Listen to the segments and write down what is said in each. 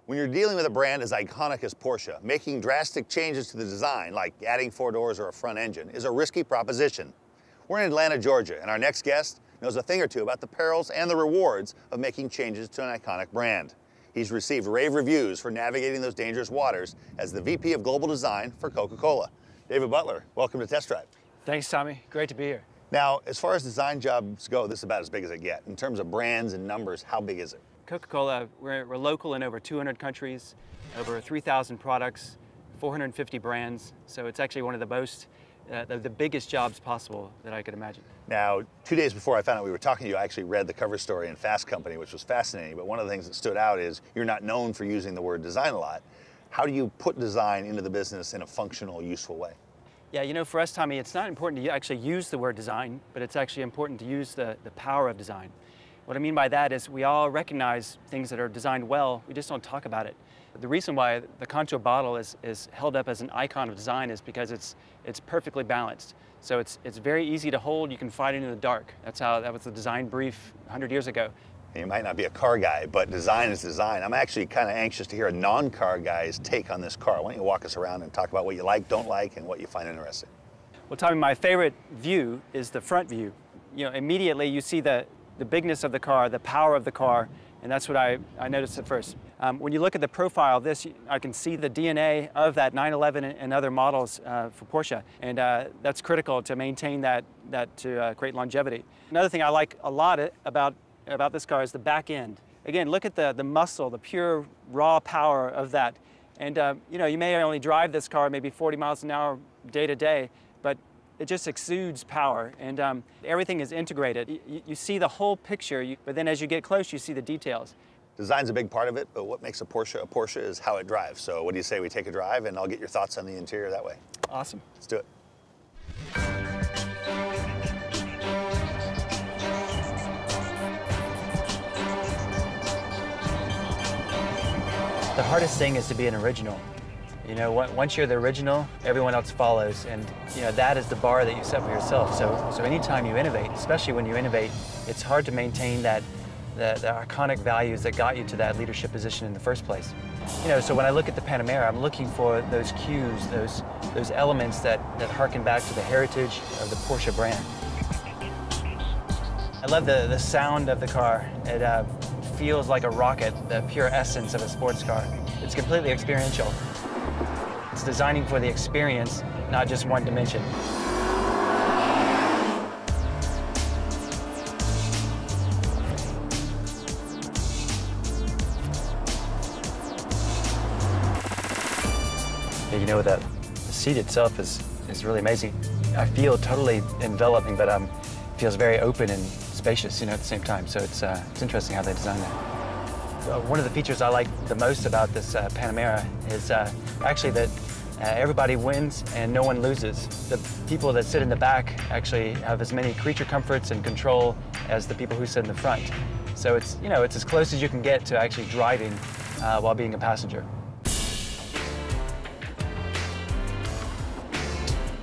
When you're dealing with a brand as iconic as Porsche, making drastic changes to the design, like adding 4 doors or a front engine, is a risky proposition. We're in Atlanta, Georgia, and our next guest knows a thing or two about the perils and the rewards of making changes to an iconic brand. He's received rave reviews for navigating those dangerous waters as the VP of Global Design for Coca-Cola. David Butler, welcome to Test Drive. Thanks, Tommy. Great to be here. Now, as far as design jobs go, this is about as big as it gets. In terms of brands and numbers, how big is it? Coca-Cola, we're local in over 200 countries, over 3,000 products, 450 brands. So it's actually one of the most, the biggest jobs possible that I could imagine. Now, 2 days before I found out we were talking to you, I actually read the cover story in Fast Company, which was fascinating. But one of the things that stood out is you're not known for using the word design a lot. How do you put design into the business in a functional, useful way? Yeah, you know, for us, Tommy, it's not important to actually use the word design, but it's actually important to use the power of design. What I mean by that is we all recognize things that are designed well, we just don't talk about it. The reason why the Contour bottle is held up as an icon of design is because it's perfectly balanced. So it's very easy to hold, you can find it in the dark. That was the design brief 100 years ago. You might not be a car guy, but design is design. I'm actually kind of anxious to hear a non-car guy's take on this car. Why don't you walk us around and talk about what you like, don't like, and what you find interesting? Well, Tommy, my favorite view is the front view. You know, immediately you see the bigness of the car, the power of the car, and that's what I noticed at first. When you look at the profile of this, I can see the DNA of that 911 and other models for Porsche, and that's critical to maintain that to create longevity. Another thing I like a lot about this car is the back end. Again, look at the muscle, the pure raw power of that. And you know, you may only drive this car maybe 40 miles an hour day to day, but it just exudes power, and everything is integrated. You see the whole picture, but then as you get close, you see the details. Design's a big part of it, but what makes a Porsche is how it drives. So what do you say we take a drive, and I'll get your thoughts on the interior that way? Awesome. Let's do it. The hardest thing is to be an original. You know, once you're the original, everyone else follows, and you know that is the bar that you set for yourself. So anytime you innovate, especially when you innovate, it's hard to maintain the iconic values that got you to that leadership position in the first place. You know, so when I look at the Panamera, I'm looking for those cues, those elements that harken back to the heritage of the Porsche brand. I love the sound of the car. It feels like a rocket, the pure essence of a sports car. It's completely experiential. It's designing for the experience, not just one dimension. You know, the seat itself is really amazing. I feel totally enveloping, but it feels very open and spacious, you know, at the same time. So it's interesting how they designed that. One of the features I like the most about this Panamera is actually that everybody wins and no one loses. The people that sit in the back actually have as many creature comforts and control as the people who sit in the front. So it's, you know, it's as close as you can get to actually driving while being a passenger.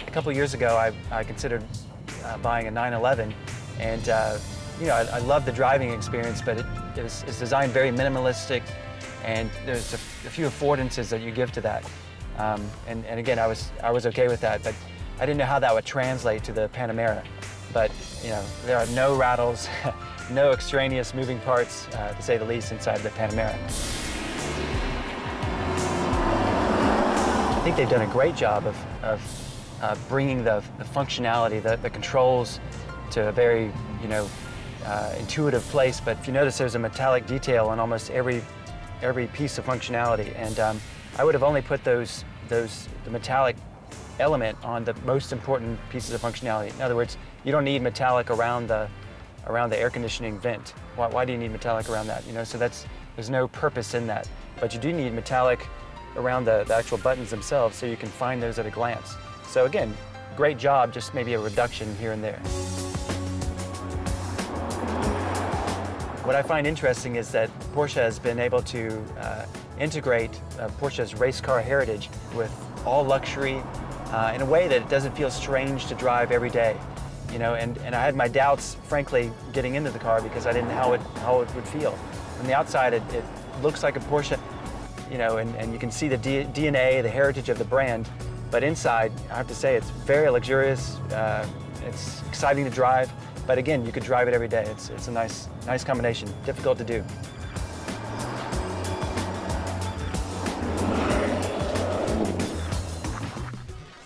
A couple years ago, I considered buying a 911, and you know, I love the driving experience, but it's designed very minimalistic, and there's a few affordances that you give to that. And again, I was okay with that, but I didn't know how that would translate to the Panamera. But you know, there are no rattles, no extraneous moving parts, to say the least, inside the Panamera. I think they've done a great job of bringing the functionality, the controls, to a very, you know, intuitive place. But if you notice, there's a metallic detail on almost every piece of functionality, and I would have only put the metallic element on the most important pieces of functionality. In other words, you don't need metallic around the air conditioning vent. Why do you need metallic around that? You know, so there's no purpose in that. But you do need metallic around the actual buttons themselves, so you can find those at a glance. So again, great job, just maybe a reduction here and there. What I find interesting is that Porsche has been able to integrate Porsche's race car heritage with all luxury in a way that it doesn't feel strange to drive every day. You know, and I had my doubts, frankly, getting into the car because I didn't know how it would feel. From the outside, it looks like a Porsche. you know, and you can see the DNA, the heritage of the brand. But inside, I have to say, it's very luxurious. It's exciting to drive. But again, you could drive it every day. It's a nice combination. Difficult to do.